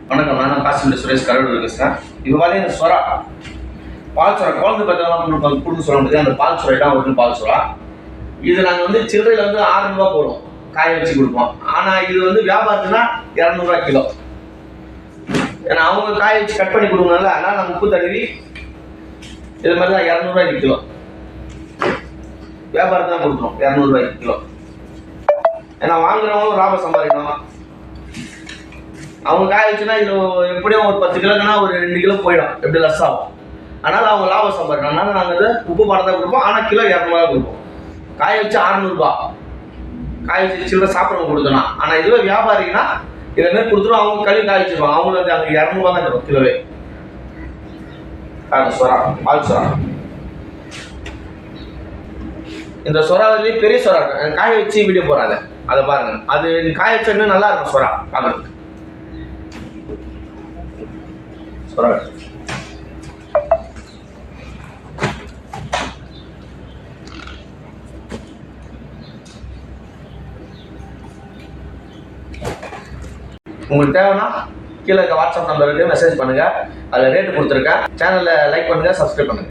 வணக்கம், நான் காசிமணி சுரேஷ் கரூர் பேசுகிறேன். இப்போ பார்த்தீங்கன்னா சொரா பால் சொரா குழந்தை பார்த்தீங்கன்னா கொடுக்க சொல்ல முடியாது. அந்த பால் சொரா தான் ஒரு பால் சொரா. இது நாங்கள் வந்து சில்லறையில் வந்து 6 ரூபா போடுவோம், காய வச்சு கொடுப்போம். ஆனால் இது வந்து வியாபாரத்துனா 200 ரூபா கிலோ. ஏன்னா அவங்க காய வச்சு கட் பண்ணி கொடுக்கணும்ல, அதனால் நான் உப்பு தடவி இது மாதிரி தான் 200 ரூபாய்க்கு கிலோ வியாபாரம் தான் கொடுக்குறோம். 200 ரூபாய்க்கு கிலோ. ஏன்னா வாங்குறவங்களும் லாபம் சம்பாதிக்கணும். அவங்க காய வச்சுன்னா இது எப்படியும் ஒரு 10 கிலோக்குன்னா ஒரு 2 கிலோ போயிடும், எப்படி லஸ் ஆகும். அதனால் அவங்க லாபம் சம்பாதிக்கணும். அதனால நாங்கள் வந்து உப்பு பாடம் தான் கொடுப்போம். ஆனால் கிலோ 200 ரூபா கொடுப்போம். காய வச்சு 600 ரூபா, காய வச்சு சில்லறை சாப்பிட்றவங்க கொடுத்தோம்னா. ஆனால் இதுவே வியாபாரிங்கன்னா இதை மாதிரி கொடுத்துரும். அவங்க கழுவி காய வச்சுருவாங்க. அவங்களுக்கு வந்து அங்கே 200 ரூபா தான் தரும் கிலோவே. சொரா பால் சொரா. இந்த சொராவிலேயே பெரிய சொரா இருக்கும். காய வச்சு வீடியோ போறாங்க, அதை பாருங்க. அது காய வச்சா இன்னும் நல்லா இருக்கும் சொரா பார்க்கறதுக்கு. சொரா உங்களுக்கு தேவைன்னா கீழே இருக்க வாட்ஸ்அப் நம்பருக்கு மெசேஜ் பண்ணுங்க. அதில் ரேட்டு கொடுத்துருக்கேன். சேனலை லைக் பண்ணுங்க, சப்ஸ்கிரைப் பண்ணுங்க.